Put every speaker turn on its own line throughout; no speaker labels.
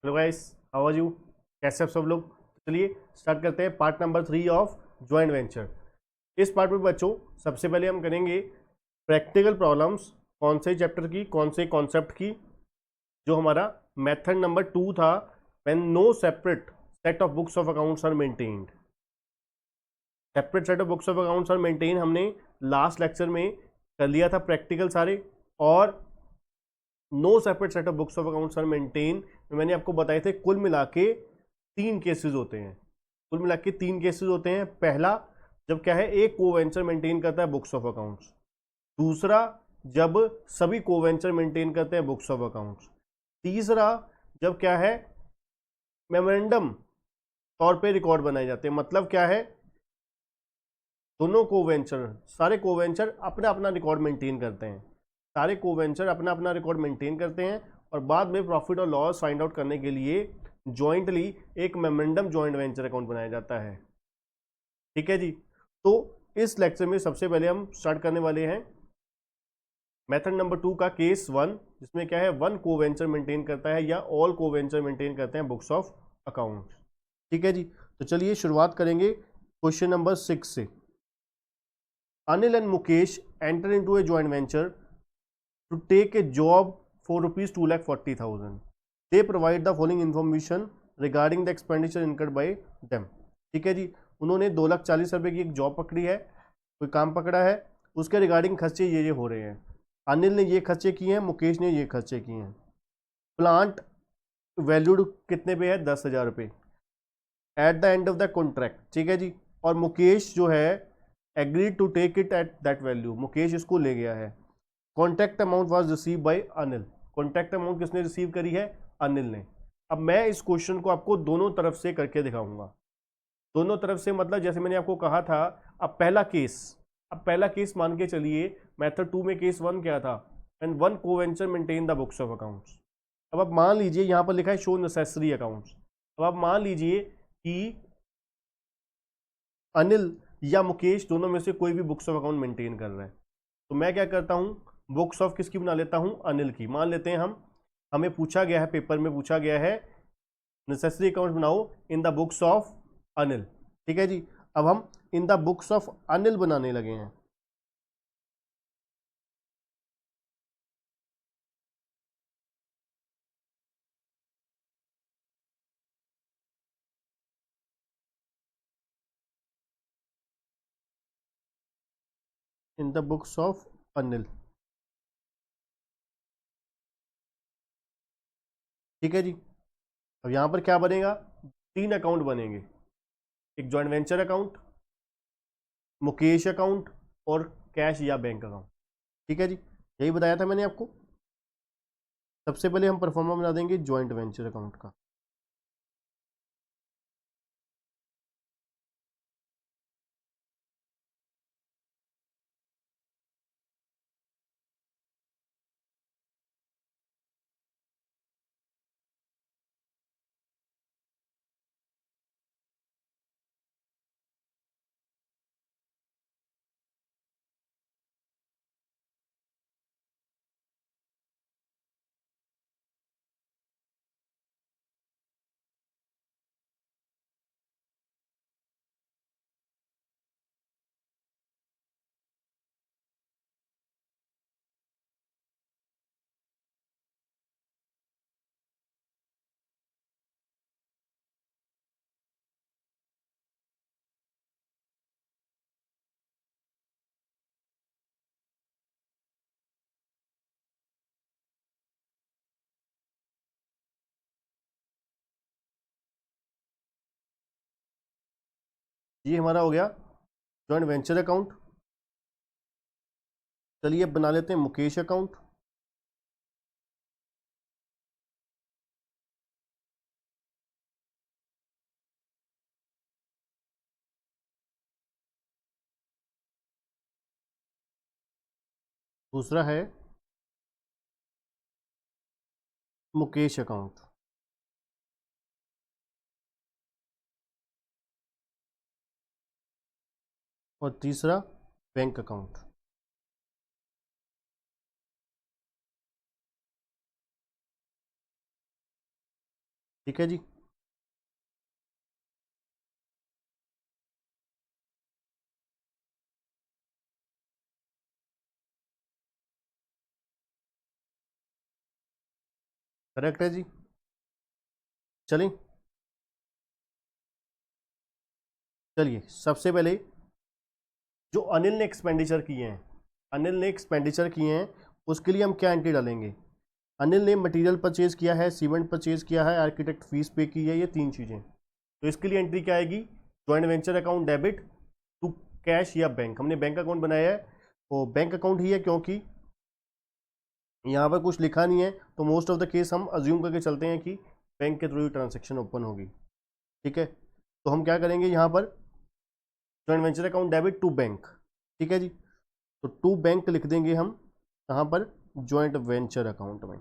Hello guys, how are you? कैसे आप सब लोग? चलिए स्टार्ट करते हैं part number 3 of joint venture. इस पार्ट में बच्चों सबसे पहले हम करेंगे प्रैक्टिकल प्रॉब्लम्स, कौन से चैप्टर की, कौन से कॉन्सेप्ट की। जो हमारा मेथड नंबर 2 था, when no separate set of books of accounts are maintained. Separate set of books of accounts are maintain हमने लास्ट लेक्चर में कर लिया था प्रैक्टिकल सारे। और no separate set of books of accounts are maintain मैंने आपको बताए थे कुल मिला के 3 केसेस होते हैं। कुल मिला के 3 केसेस होते हैं। पहला, जब क्या है, एक कोवेंचर मेंटेन करता है बुक्स ऑफ अकाउंट्स। दूसरा, जब सभी कोवेंचर मेंटेन करते हैं बुक्स ऑफ अकाउंट्स। तीसरा, जब क्या है, मेमोरेंडम तौर पे रिकॉर्ड बनाए जाते हैं। मतलब क्या है, दोनों कोवेंचर, सारे कोवेंचर अपना अपना रिकॉर्ड मेंटेन करते हैं। सारे कोवेंचर अपना अपना रिकॉर्ड मेंटेन करते हैं और बाद में प्रॉफिट और लॉस फाइंड आउट करने के लिए जॉइंटली एक मेमोरेंडम जॉइंट वेंचर अकाउंट बनाया जाता है। ठीक है जी। तो इस लेक्चर में सबसे पहले हम स्टार्ट करने वाले हैं मेथड नंबर 2 का केस 1, जिसमें क्या है, वन कोवेंचर मेंटेन करता है या ऑल कोवेंचर मेंटेन करते हैं बुक्स ऑफ अकाउंट। ठीक है जी। तो चलिए शुरुआत करेंगे क्वेश्चन नंबर 6 से। Anil and Mukesh enter into a joint venture to take a job for rupees 2,40,000. They provide the following information regarding the expenditure incurred by them. ठीक है जी। उन्होंने 2,40,000 की एक जॉब पकड़ी है, कोई काम पकड़ा है, उसके रिगार्डिंग खर्चे ये हो रहे हैं। अनिल ने ये खर्चे किए हैं, मुकेश ने ये खर्चे किए हैं। प्लांट वैल्यूड कितने पे है? 10,000 रुपये at the end of the contract. ठीक है जी। और मुकेश जो है agreed to take it at that value, Mukesh इसको ले गया है। Contract amount was receive by Anil. Contract amount किसने रिसीव करी है? अनिल ने। अब मैं इस क्वेश्चन को आपको दोनों तरफ से करके दिखाऊंगा। दोनों तरफ से मतलब जैसे मैंने आपको कहा था, अब पहला केस मान के चलिए। मेथड 2 में केस 1 क्या था? And one coventure maintain the books of accounts. अब आप मान लीजिए, यहां पर लिखा है शो नेसेसरी अकाउंट्स। अब आप मान लीजिए कि अनिल या मुकेश दोनों में से कोई भी बुक्स ऑफ अकाउंट मेंटेन कर रहा है। तो मैं क्या करता हूं, बुक्स ऑफ किसकी बना लेता हूं? अनिल की। मान लेते हैं हमें पूछा गया है, पेपर में पूछा गया है नेसेसरी अकाउंट बनाओ in the books of Anil. ठीक है जी। अब हम in the books of Anil बनाने लगे हैं। In the books of Anil. ठीक है जी। अब यहां पर क्या बनेगा? 3 अकाउंट बनेंगे, एक joint venture account, Mukesh account और कैश या बैंक अकाउंट। ठीक है जी। यही बताया था मैंने आपको। सबसे पहले हम परफॉर्मा बना देंगे जॉइंट वेंचर अकाउंट का। ये हमारा हो गया जॉइंट वेंचर अकाउंट। चलिए अब बना लेते हैं मुकेश अकाउंट। दूसरा है मुकेश अकाउंट। और तीसरा बैंक अकाउंट। ठीक है जी। करेक्ट है जी। चलिए चलिए, सबसे पहले जो अनिल ने एक्सपेंडिचर किए हैं, अनिल ने एक्सपेंडिचर किए हैं, उसके लिए हम क्या एंट्री डालेंगे? अनिल ने मटेरियल परचेज किया है, सीमेंट परचेज किया है, आर्किटेक्ट फीस पे की है, ये तीन चीज़ें। तो इसके लिए एंट्री क्या आएगी? Joint venture account debit to cash या बैंक। हमने बैंक अकाउंट बनाया है, वो बैंक अकाउंट ही है, क्योंकि यहाँ पर कुछ लिखा नहीं है, तो मोस्ट ऑफ द केस हम अज्यूम करके चलते हैं कि बैंक के थ्रू ही ट्रांजेक्शन ओपन होगी। ठीक है, तो हम क्या करेंगे यहाँ पर? Joint venture account debit to bank. ठीक है जी, तो टू बैंक लिख देंगे हम कहाँ पर? जॉइंट वेंचर अकाउंट में।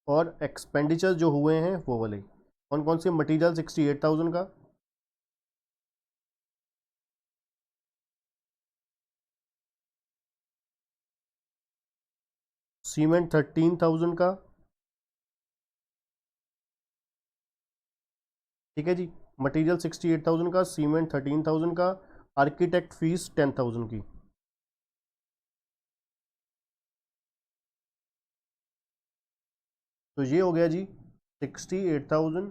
और एक्सपेंडिचर जो हुए हैं वो वाले कौन कौन से? मटीरियल 68,000 का, सीमेंट 13,000 का। ठीक है जी, मटेरियल 68,000 का, सीमेंट 13,000 का, आर्किटेक्ट फीस 10,000 की। तो ये हो गया जी 68,000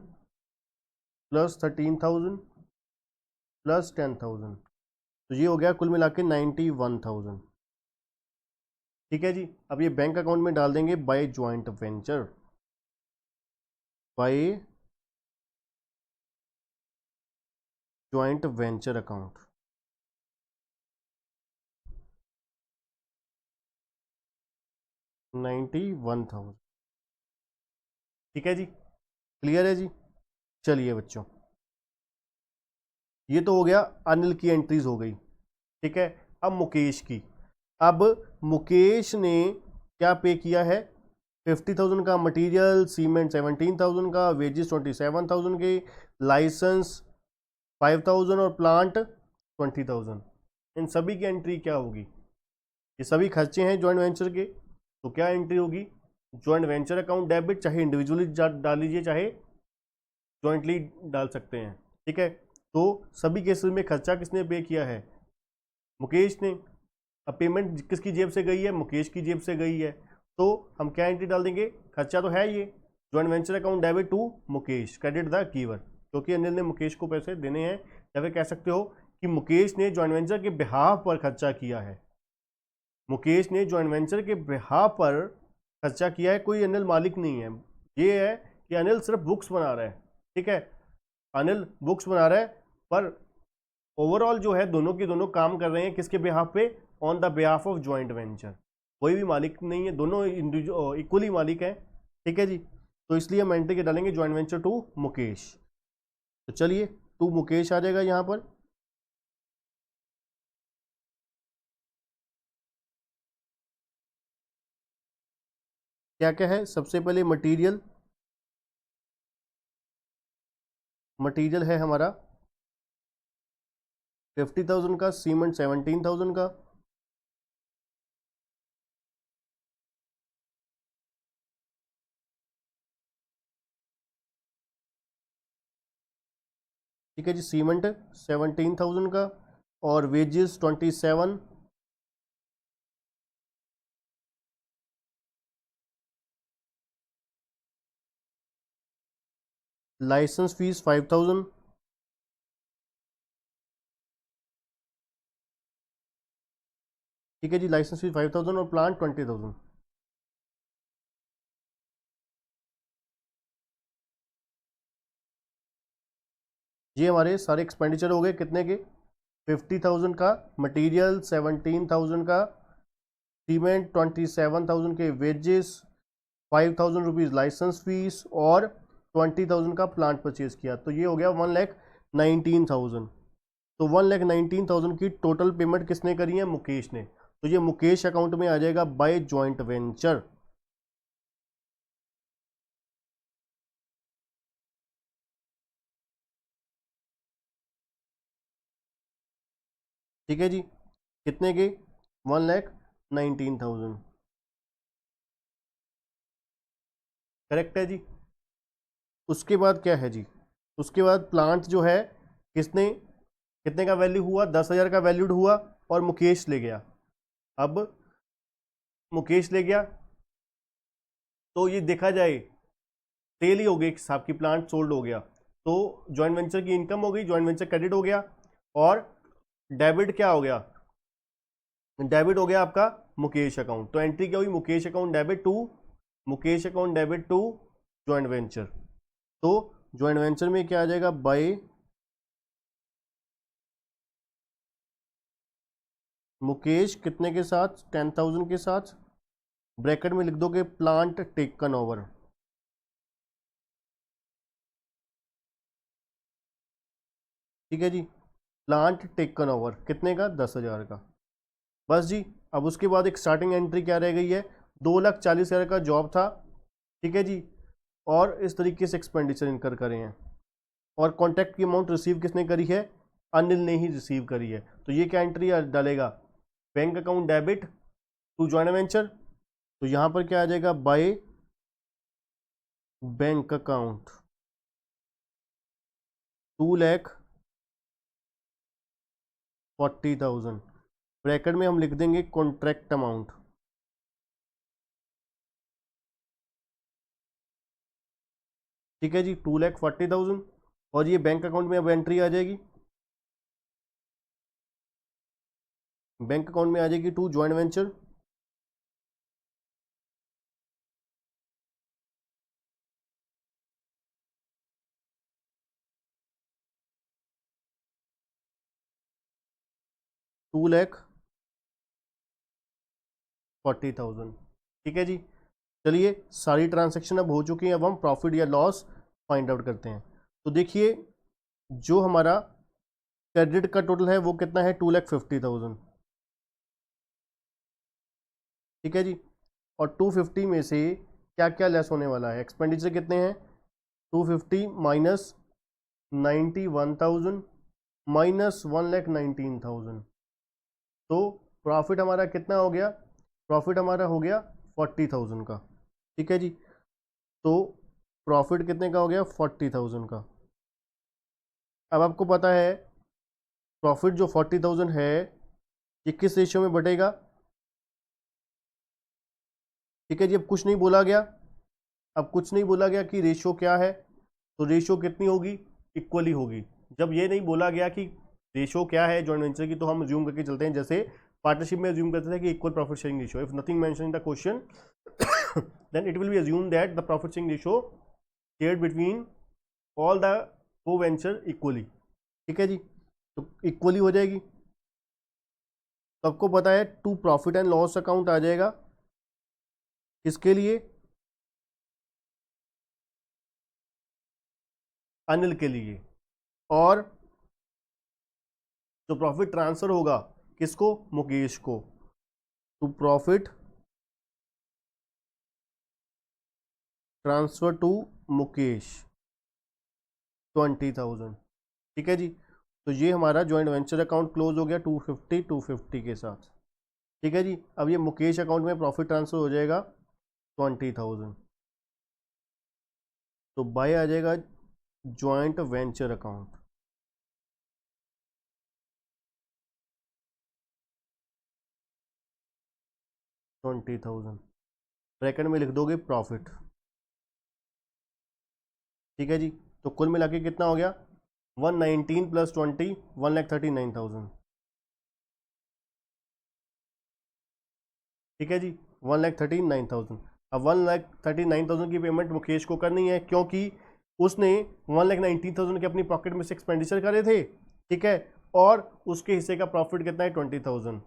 प्लस 13,000 प्लस 10,000, तो ये हो गया कुल मिला के 91,000। ठीक है जी, अब ये बैंक अकाउंट में डाल देंगे by joint venture, by joint venture account. 91,000। ठीक है जी, क्लियर है जी। चलिए बच्चों, ये तो हो गया, अनिल की एंट्रीज हो गई। ठीक है, अब मुकेश की। अब मुकेश ने क्या पे किया है? 50,000 का मटेरियल, सीमेंट 17,000 का, वेजेस 27,000 के, लाइसेंस 5,000 और प्लांट 20,000। इन सभी की एंट्री क्या होगी? ये सभी खर्चे हैं जॉइंट वेंचर के, तो क्या एंट्री होगी? जॉइंट वेंचर अकाउंट डेबिट, चाहे इंडिविजुअली डाल लीजिए चाहे जॉइंटली डाल सकते हैं। ठीक है, तो सभी केसेस में खर्चा किसने पे किया है? मुकेश ने। अब पेमेंट किसकी जेब से गई है? मुकेश की जेब से गई है, तो हम क्या एंट्री डाल देंगे? खर्चा तो है ये, joint venture account debit to Mukesh, credit the कीवर, क्योंकि अनिल ने मुकेश को पैसे देने हैं। या फिर कह सकते हो कि मुकेश ने जॉइंट वेंचर के बिहाफ पर खर्चा किया है, मुकेश ने जॉइंट वेंचर के बिहाफ पर खर्चा किया है, कोई अनिल मालिक नहीं है। ये है कि अनिल सिर्फ बुक्स बना रहा है। ठीक है, अनिल बुक्स बना रहा है, पर ओवरऑल जो है दोनों के दोनों काम कर रहे हैं किसके बिहाफ पे? On the behalf of joint venture. कोई भी मालिक नहीं है, दोनों इंडिविजुअल इक्वली मालिक हैं। ठीक है जी, तो इसलिए हम एंट्री के डालेंगे जॉइंट वेंचर टू मुकेश। तो चलिए, टू मुकेश आ जाएगा यहाँ पर। क्या क्या है? सबसे पहले मटेरियल, मटेरियल है हमारा 50,000 का, सीमेंट 17,000 का, ठीक है जी, सीमेंट 17,000 का, और वेजेस 27, लाइसेंस फीस 5,000। ठीक है जी, लाइसेंस फीस 5,000 और प्लांट 20,000। ये हमारे सारे एक्सपेंडिचर हो गए कितने के? 50,000 का मटेरियल, 17,000 का सीमेंट, 27,000 के वेजेस, 5,000 रुपीज़ लाइसेंस फीस और 20,000 का प्लांट परचेज किया, तो ये हो गया 1,19,000। तो 1,19,000 की टोटल पेमेंट किसने करी है? मुकेश ने। तो ये मुकेश अकाउंट में आ जाएगा बाय जॉइंट वेंचर। ठीक है जी, कितने के? 1,19,000 19,000। करेक्ट है जी। उसके बाद क्या है जी, उसके बाद प्लांट जो है किसने, कितने का वैल्यू हुआ, 10,000 का वैल्यूड हुआ और मुकेश ले गया। अब मुकेश ले गया तो ये देखा जाए सेल ही हो गई, हिसाब की प्लांट सोल्ड हो गया, तो जॉइंट वेंचर की इनकम हो गई, जॉइंट वेंचर क्रेडिट हो गया। और डेबिट क्या हो गया, डेबिट हो गया आपका मुकेश अकाउंट। तो एंट्री क्या हुई, Mukesh account debit to, Mukesh account debit to joint venture. तो जॉइंट वेंचर में क्या आ जाएगा, बाय मुकेश कितने के साथ, 10,000 के साथ, ब्रैकेट में लिख दोगे प्लांट टेकन ओवर। ठीक है जी, प्लांट टेकन ओवर कितने का, 10,000 का। बस जी। अब उसके बाद एक स्टार्टिंग एंट्री क्या रह गई है, 2,40,000 का जॉब था। ठीक है जी, और इस तरीके से एक्सपेंडिचर इनकर करे हैं। और कॉन्ट्रैक्ट की अमाउंट रिसीव किसने करी है, अनिल ने ही रिसीव करी है। तो ये क्या एंट्री डालेगा, bank account debit to joint venture. तो यहां पर क्या आ जाएगा, बाय बैंक अकाउंट 2,40,000, ब्रैकेट में हम लिख देंगे कॉन्ट्रैक्ट अमाउंट। ठीक है जी, 2,40,000। और ये बैंक अकाउंट में अब एंट्री आ जाएगी, बैंक अकाउंट में आ जाएगी to joint venture. To lakh 40,000। ठीक है जी। चलिए सारी ट्रांजैक्शन अब हो चुकी हैं, अब हम प्रॉफिट या लॉस फाइंड आउट करते हैं। तो देखिए जो हमारा क्रेडिट का टोटल है वो कितना है, 2,50,000। ठीक है जी। और 250 में से क्या क्या लेस होने वाला है, एक्सपेंडिचर कितने हैं, 250 माइनस 91,000 माइनस 1,19,000। तो प्रॉफिट हमारा कितना हो गया, प्रॉफिट हमारा हो गया 40,000 का। ठीक है जी। तो प्रॉफिट कितने का हो गया, 40,000 का। अब आपको पता है प्रॉफिट जो 40,000 है ये किस रेशियो में बटेगा। ठीक है जी। अब कुछ नहीं बोला गया, अब कुछ नहीं बोला गया कि रेशियो क्या है, तो रेशियो कितनी होगी, इक्वली होगी। जब ये नहीं बोला गया कि रेशियो क्या है जॉइंट वेंचर की, तो हम अज्यूम करके चलते हैं, जैसे पार्टनरशिप में अज्यूम करते थे कि equal profit sharing ratio, if nothing mention in the question then it will be assume that the profit sharing ratio shared between all the co venture equally. ठीक है जी, तो इक्वली हो जाएगी। तो आपको पता है to profit and loss account आ जाएगा, किसके लिए, अनिल के लिए। और जो प्रॉफिट ट्रांसफर होगा किसको, मुकेश को, to profit transfer to Mukesh 20,000। ठीक है जी। तो ये हमारा जॉइंट वेंचर अकाउंट क्लोज हो गया 250 के साथ। ठीक है जी। अब ये मुकेश अकाउंट में प्रॉफिट ट्रांसफर हो जाएगा 20,000। तो बाय आ जाएगा जॉइंट वेंचर अकाउंट। ब्रैकेट में लिख दोगे प्रॉफिट। ठीक है जी। तो कुल मिला के कितना हो गया, 119 प्लस 20, 1,39,000। ठीक है जी, 1,39,000। अब 1,39,000 की पेमेंट मुकेश को करनी है, क्योंकि उसने 1,19,000 के अपनी पॉकेट में से एक्सपेंडिचर करे थे। ठीक है, और उसके हिस्से का प्रॉफिट कितना है, 20,000।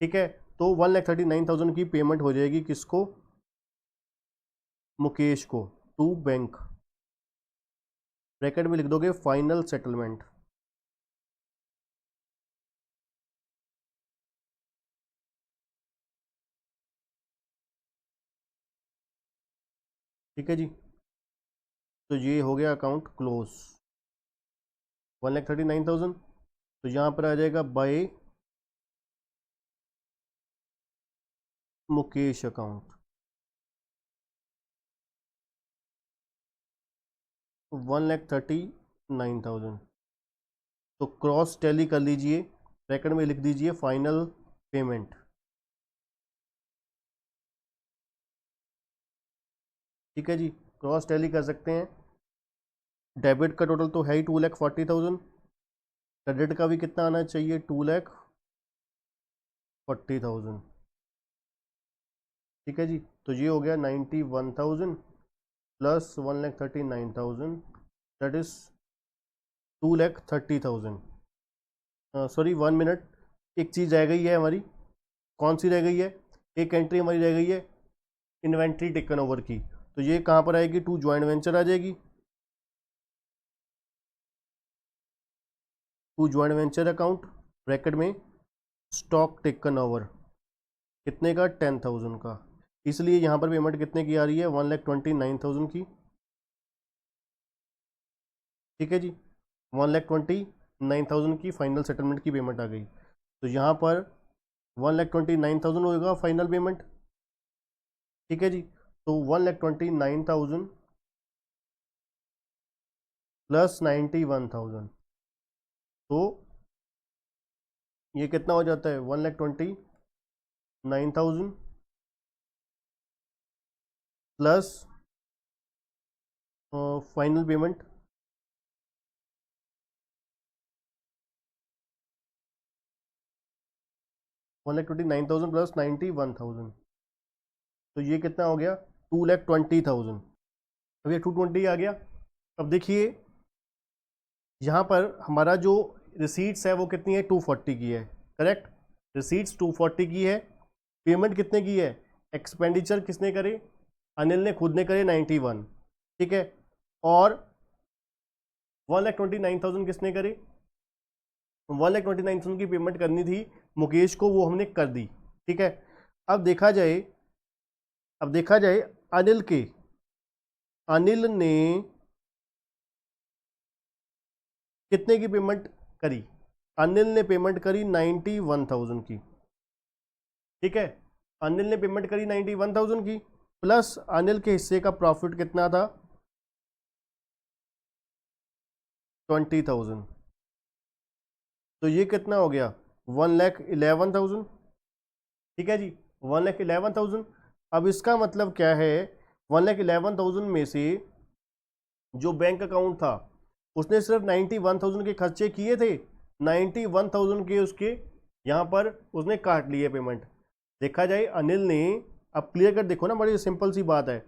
ठीक है, तो 1,39,000 की पेमेंट हो जाएगी किसको, मुकेश को, टू बैंक। ब्रैकेट में लिख दोगे फाइनल सेटलमेंट। ठीक है जी। तो ये हो गया अकाउंट क्लोज, 1,39,000। तो यहाँ पर आ जाएगा बाय मुकेश अकाउंट 1,39,000। तो क्रॉस टैली कर लीजिए, ब्रैकेट में लिख दीजिए फाइनल पेमेंट। ठीक है जी, क्रॉस टैली कर सकते हैं। डेबिट का टोटल तो है ही 2,40,000, क्रेडिट का भी कितना आना चाहिए 2,40,000। ठीक है जी, तो ये हो गया 91,000 plus 1,39,000, that is 2,30,000। Sorry 1 minute, एक चीज़ रह गई है हमारी। कौन सी रह गई है? एक एंट्री हमारी रह गई है इन्वेंट्री टेकन ओवर की। तो ये कहाँ पर आएगी? टू जॉइंट वेंचर आ जाएगी। To joint venture account bracket में स्टॉक टेकन ओवर कितने का? 10,000 का। इसलिए यहाँ पर पेमेंट कितने की आ रही है? 1,29,000 की। ठीक है जी, 1,29,000 की फाइनल सेटलमेंट की पेमेंट आ गई। तो यहाँ पर 1,29,000 होगा फाइनल पेमेंट। ठीक है जी, तो 1,29,000 प्लस 91,000, तो ये कितना हो जाता है? 1,29,000 प्लस फाइनल पेमेंट 1,29,000 प्लस 91,000, तो ये कितना हो गया? 2,20,000। अब ये 220 आ गया। अब देखिए यहाँ पर हमारा जो रिसीट्स है वो कितनी है? 240 की है। करेक्ट, रिसीट्स 240 की है। पेमेंट कितने की है? एक्सपेंडिचर किसने करे? अनिल ने खुद ने करे 91। ठीक है, और 1,29,000 किसने करे? 1,29,000 की पेमेंट करनी थी मुकेश को, वो हमने कर दी। ठीक है, अब देखा जाए अनिल ने कितने की पेमेंट करी? अनिल ने पेमेंट करी 91,000 की। ठीक है, अनिल ने पेमेंट करी 91,000 की, प्लस अनिल के हिस्से का प्रॉफिट कितना था? 20,000। तो ये कितना हो गया? 1,11,000। ठीक है जी, 1,11,000। अब इसका मतलब क्या है? 1,11,000 में से जो बैंक अकाउंट था उसने सिर्फ 91,000 के खर्चे किए थे, 91,000 के उसके यहाँ पर उसने काट लिए पेमेंट। देखा जाए अनिल ने, अब क्लियर कर देखो ना, बड़ी सिंपल सी बात है।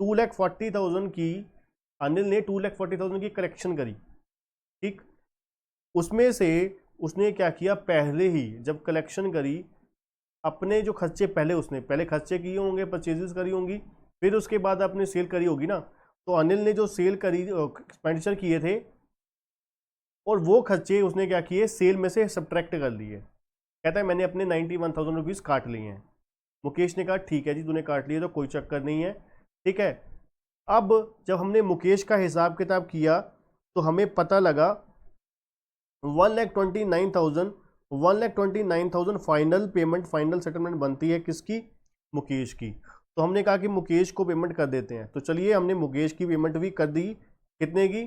2,40,000 की अनिल ने 2,40,000 की कलेक्शन करी। ठीक, उसमें से उसने क्या किया? पहले ही जब कलेक्शन करी, अपने जो खर्चे पहले खर्चे किए होंगे, परचेजेस करी होंगी, फिर उसके बाद अपने सेल करी होगी ना। तो अनिल ने जो सेल करी, एक्सपेंडिचर किए थे, और वो खर्चे उसने क्या किए? सेल में से सब्ट्रैक्ट कर लिए। कहता है मैंने अपने 91,000 रुपीज़ काट लिए हैं। मुकेश ने कहा ठीक है जी, तूने काट लिए तो कोई चक्कर नहीं है। ठीक है, अब जब हमने मुकेश का हिसाब किताब किया तो हमें पता लगा 1,29,000 फाइनल पेमेंट, फाइनल सेटलमेंट बनती है किसकी? मुकेश की। तो हमने कहा कि मुकेश को पेमेंट कर देते हैं। तो चलिए हमने मुकेश की पेमेंट भी कर दी। कितने की?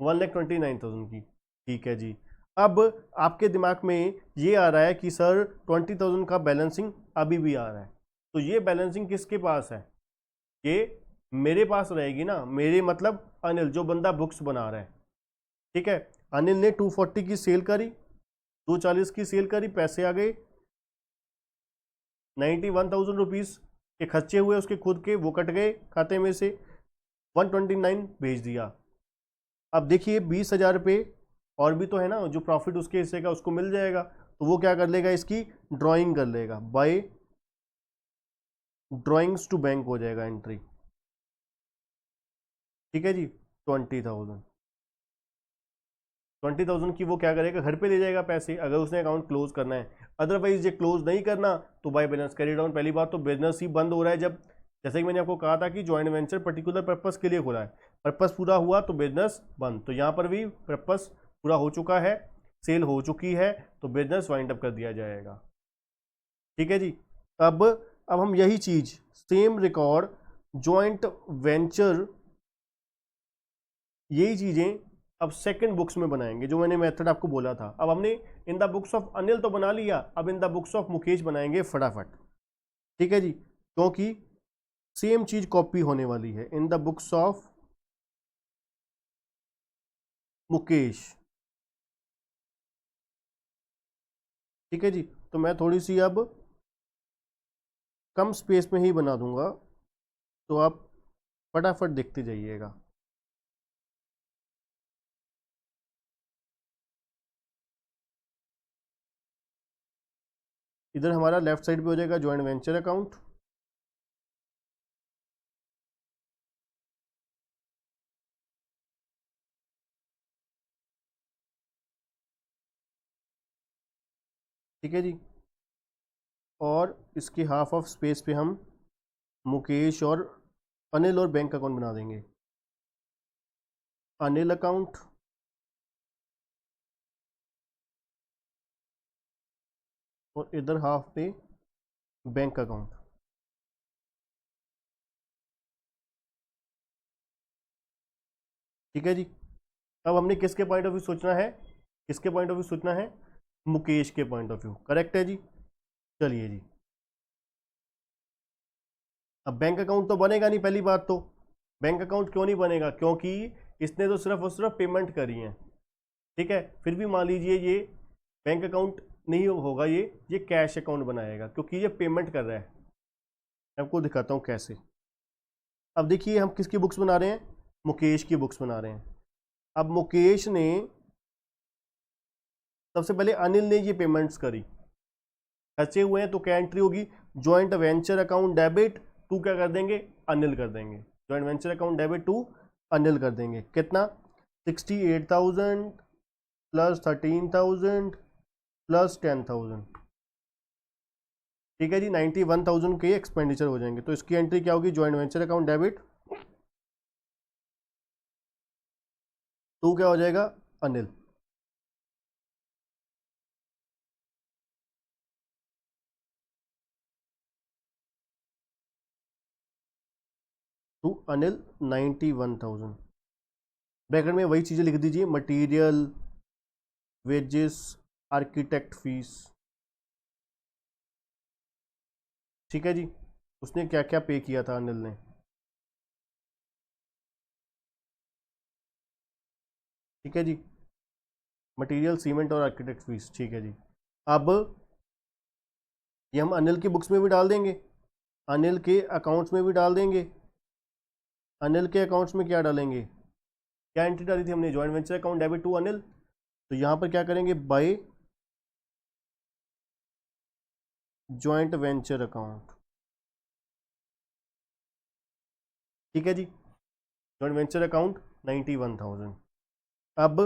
1,29,000 की। ठीक है जी, अब आपके दिमाग में ये आ रहा है कि सर 20,000 का बैलेंसिंग अभी भी आ रहा है। तो ये बैलेंसिंग किसके पास है? ये मेरे पास रहेगी ना, मेरे मतलब अनिल, जो बंदा बुक्स बना रहा है। ठीक है, अनिल ने 240 की सेल करी, 240 की सेल करी, पैसे आ गए 91,000 रुपीज़ के खर्चे हुए उसके खुद के, वो कट गए खाते में से, 129 भेज दिया। अब देखिए 20,000 रुपये और भी तो है ना, जो प्रॉफिट उसके हिस्से का उसको मिल जाएगा। तो वो क्या कर लेगा? इसकी ड्राइंग कर लेगा, बाय ड्राइंग्स टू बैंक हो जाएगा एंट्री। ठीक है जी, 20,000 की वो क्या करेगा? घर पे ले जाएगा पैसे, अगर उसने अकाउंट क्लोज करना है। अदरवाइज ये क्लोज नहीं करना तो बाय बैलेंस कैरी डाउन। पहली बात तो बिजनेस ही बंद हो रहा है जब, जैसे कि मैंने आपको कहा था कि ज्वाइंट वेंचर पर्टिकुलर पर्पस के लिए खुला है, पर्पस पूरा हुआ तो बिजनेस बंद। तो यहाँ पर भी पर्पस पूरा हो चुका है, सेल हो चुकी है, तो बिजनेस वाइंड अप कर दिया जाएगा। ठीक है जी, अब अब हम यही चीज सेम रिकॉर्ड जॉइंट वेंचर, यही चीजें अब सेकंड बुक्स में बनाएंगे, जो मैंने मेथड आपको बोला था। अब हमने in the books of Anil तो बना लिया, अब in the books of Mukesh बनाएंगे फटाफट, ठीक है जी, क्योंकि सेम चीज कॉपी होने वाली है। In the books of Mukesh, ठीक है जी। तो मैं थोड़ी सी अब कम स्पेस में ही बना दूंगा, तो आप फटाफट देखते जाइएगा। इधर हमारा लेफ्ट साइड पे हो जाएगा जॉइंट वेंचर अकाउंट, ठीक है जी, और इसके हाफ ऑफ स्पेस पे हम मुकेश और अनिल और बैंक अकाउंट बना देंगे। अनिल अकाउंट, और इधर हाफ पे बैंक अकाउंट, ठीक है जी। अब हमने किसके पॉइंट ऑफ व्यू सोचना है, किसके पॉइंट ऑफ व्यू सोचना है, मुकेश के पॉइंट ऑफ व्यू, करेक्ट है जी। चलिए जी, अब बैंक अकाउंट तो बनेगा नहीं, पहली बात तो बैंक अकाउंट क्यों नहीं बनेगा, क्योंकि इसने तो सिर्फ और सिर्फ पेमेंट करी है, ठीक है। फिर भी मान लीजिए ये बैंक अकाउंट नहीं होगा, ये कैश अकाउंट बनाएगा, क्योंकि ये पेमेंट कर रहा है। मैं आपको दिखाता हूँ कैसे। अब देखिए हम किसकी बुक्स बना रहे हैं, मुकेश की बुक्स बना रहे हैं। अब मुकेश ने सबसे पहले, अनिल ने ये पेमेंट्स करी, खर्चे हुए हैं, तो क्या एंट्री होगी, joint venture account debit to, क्या कर देंगे, अनिल कर देंगे। Joint venture account debit to Anil कर देंगे। कितना, 68,000 प्लस 13,000 प्लस 10,000, ठीक है जी। 91,000 के एक्सपेंडिचर हो जाएंगे। तो इसकी एंट्री क्या होगी, joint venture account debit to, क्या हो जाएगा, अनिल। टू अनिल 91,000, ब्रैकेट में वही चीज़ें लिख दीजिए, मटेरियल, वेजेस, आर्किटेक्ट फीस, ठीक है जी। उसने क्या क्या पे किया था अनिल ने, ठीक है जी, मटेरियल, सीमेंट और आर्किटेक्ट फीस, ठीक है जी। अब ये हम अनिल की बुक्स में भी डाल देंगे, अनिल के अकाउंट्स में भी डाल देंगे। अनिल के अकाउंट्स में क्या डालेंगे, क्या एंट्री डाली थी हमने, joint venture account debit to Anil. तो यहाँ पर क्या करेंगे, बाय जॉइंट वेंचर अकाउंट, ठीक है जी। Joint venture account 91,000। अब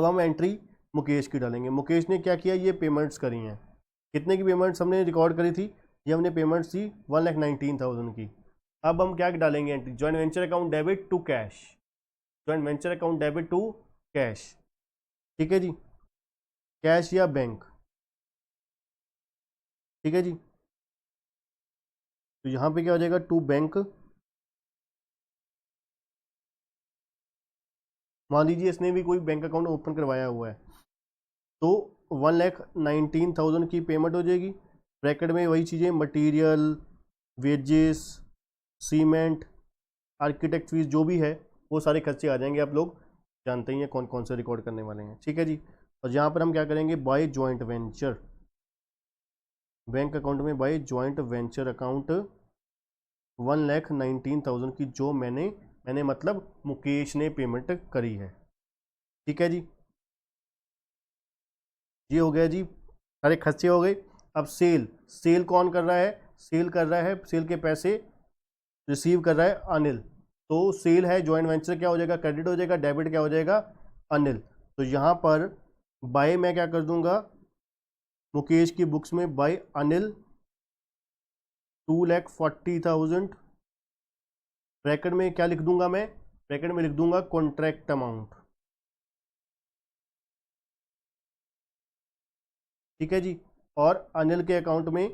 हम एंट्री मुकेश की डालेंगे। मुकेश ने क्या किया, ये पेमेंट्स करी हैं। कितने की पेमेंट्स हमने रिकॉर्ड करी थी, ये हमने पेमेंट्स दी 1,19,000 की। अब हम क्या डालेंगे entry, joint venture account debit to cash, joint venture account debit to cash, ठीक है जी, कैश या बैंक, ठीक है जी। तो यहाँ पे क्या हो जाएगा, टू बैंक। मान लीजिए इसने भी कोई बैंक अकाउंट ओपन करवाया हुआ है, तो 1,19,000 की पेमेंट हो जाएगी। ब्रैकेट में वही चीज़ें, material, wages, cement, architect fees, जो भी है वो सारे खर्चे आ जाएंगे। आप लोग जानते ही हैं कौन कौन से रिकॉर्ड करने वाले हैं, ठीक है जी। और यहाँ पर हम क्या करेंगे, by joint venture, bank account में बाय जॉइंट वेंचर अकाउंट 1,19,000 की, जो मैंने मतलब मुकेश ने पेमेंट करी है, ठीक है जी। ये हो गया जी, सारे खर्चे हो गए। अब सेल कौन कर रहा है, सेल कर रहा है, सेल के पैसे रिसीव कर रहा है अनिल। तो सेल है, जॉइंट वेंचर क्या हो जाएगा, क्रेडिट हो जाएगा, डेबिट क्या हो जाएगा, अनिल। तो यहाँ पर बाय मैं क्या कर दूंगा, मुकेश की बुक्स में बाय अनिल 2,40,000, ब्रैकेट में क्या लिख दूंगा मैं, ब्रैकेट में लिख दूंगा कॉन्ट्रैक्ट अमाउंट, ठीक है जी। और अनिल के अकाउंट में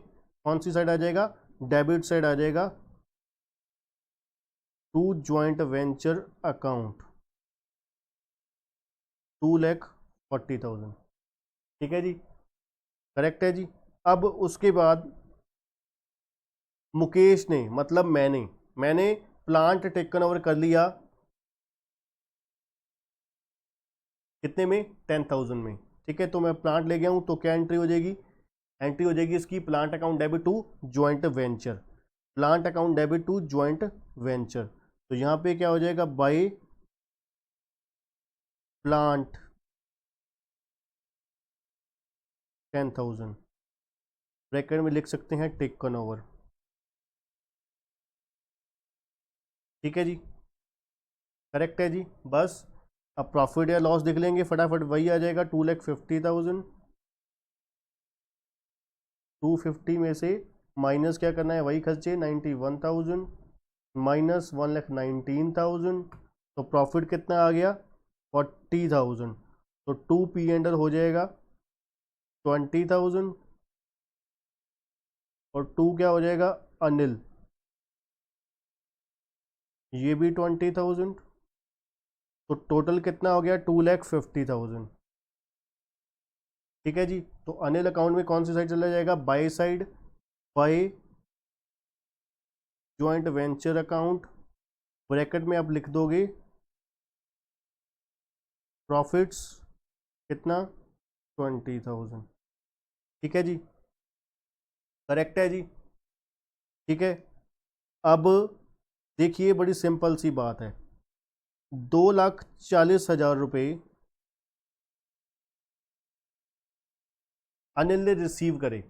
कौन सी साइड आ जाएगा, डेबिट साइड आ जाएगा, टू ज्वाइंट वेंचर अकाउंट 2,40,000। ठीक है जी, करेक्ट है जी। अब उसके बाद मुकेश ने, मतलब मैंने प्लांट टेकन ओवर कर लिया कितने में, 10,000 में। ठीक है, तो मैं प्लांट ले गया हूं, तो क्या एंट्री हो जाएगी, एंट्री हो जाएगी इसकी plant account debit to joint venture, plant account debit to joint venture. तो यहां पे क्या हो जाएगा, बाय प्लांट 10,000, ब्रैकेट में लिख सकते हैं टेकन ओवर। ठीक है जी, करेक्ट है जी। बस अब प्रॉफिट या लॉस देख लेंगे फटाफट, वही आ जाएगा 2,50,000। 250 में से माइनस क्या करना है, वही खर्चे 91,000 माइनस 1,19,000, तो प्रॉफिट कितना आ गया 40,000। तो 2 पी एंडल हो जाएगा 20,000 और 2 क्या हो जाएगा अनिल, ये भी 20,000। तो टोटल कितना हो गया 2,50,000। ठीक है जी, तो अनिल अकाउंट में कौन सी साइड चला जाएगा, by side, by joint venture account, bracket में आप लिख दोगे प्रॉफिट्स कितना 20,000। ठीक है जी, करेक्ट है जी। ठीक है, अब देखिए बड़ी सिंपल सी बात है, 2,40,000 रुपये अनिल ने रिसीव करे।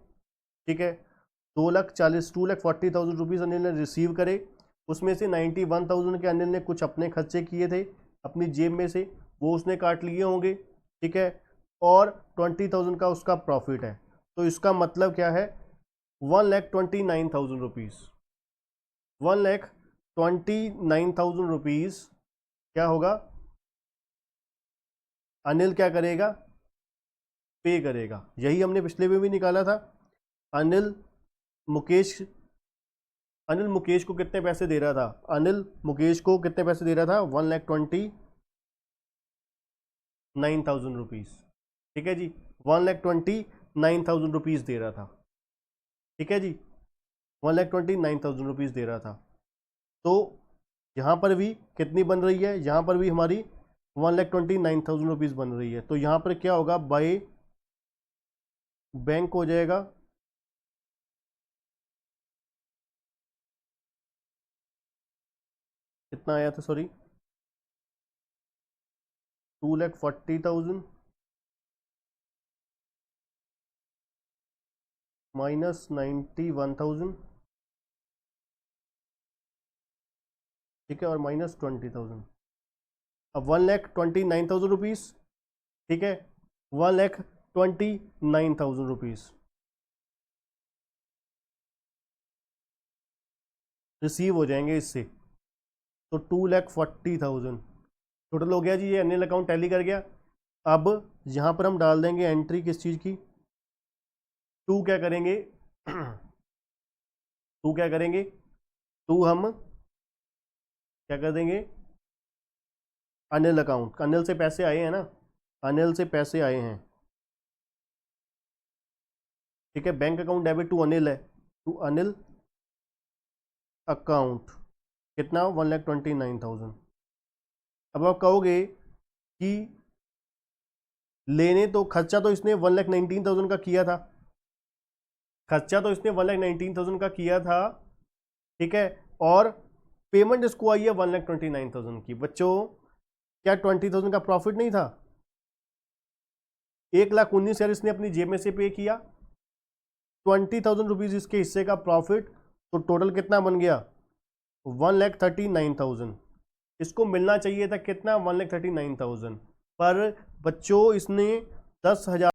ठीक है, 2,40,000 रुपीज़ अनिल ने रिसीव करे, उसमें से 91,000 के अनिल ने कुछ अपने खर्चे किए थे अपनी जेब में से, वो उसने काट लिए होंगे। ठीक है, और 20,000 का उसका प्रॉफिट है। तो इसका मतलब क्या है, 1,29,000 रुपीज़, 1,29,000 रुपीज़ क्या होगा, अनिल क्या करेगा, पे करेगा। यही हमने पिछले में भी निकाला था। अनिल मुकेश अनिल मुकेश को कितने पैसे दे रहा था, अनिल मुकेश को कितने पैसे दे रहा था, 1,29,000 रुपीज़। ठीक है जी, 1,29,000 रुपीज़ दे रहा था। ठीक है जी, 1,29,000 रुपीज़ दे रहा था। तो यहाँ पर भी कितनी बन रही है, यहाँ पर भी हमारी 1,29,000 रुपीज़ बन रही है। तो यहाँ पर क्या होगा, बाय बैंक हो जाएगा कितना आया था, सॉरी 2,40,000 माइनस 91,000। ठीक है, और माइनस 20,000। अब 1,29,000 रुपीज़। ठीक है, 1,29,000 रुपीज़ रिसीव हो जाएंगे इससे, तो 2,40,000 टोटल हो गया जी। ये अनिल अकाउंट टैली कर गया। अब यहाँ पर हम डाल देंगे एंट्री किस चीज़ की, टू क्या करेंगे टू क्या करेंगे, टू हम क्या कर देंगे, अनिल अकाउंट, अनिल से पैसे आए हैं ना, अनिल से पैसे आए हैं। ठीक है, bank account debit to Anil है, टू अनिल अकाउंट कितना 1,29,000। अब आप कहोगे कि लेने तो खर्चा तो इसने 1,19,000 का किया था, खर्चा तो इसने 1,19,000 का किया था। ठीक है, और पेमेंट इसको आई है 1,29,000 की। बच्चों क्या 20,000 का प्रॉफिट नहीं था, 1,19,000 इसने अपनी जेब में से पे किया, 20,000 रुपीज़ इसके हिस्से का प्रॉफिट, तो टोटल कितना बन गया 1,39,000। इसको मिलना चाहिए था कितना 1,39,000, पर बच्चों इसने 10,000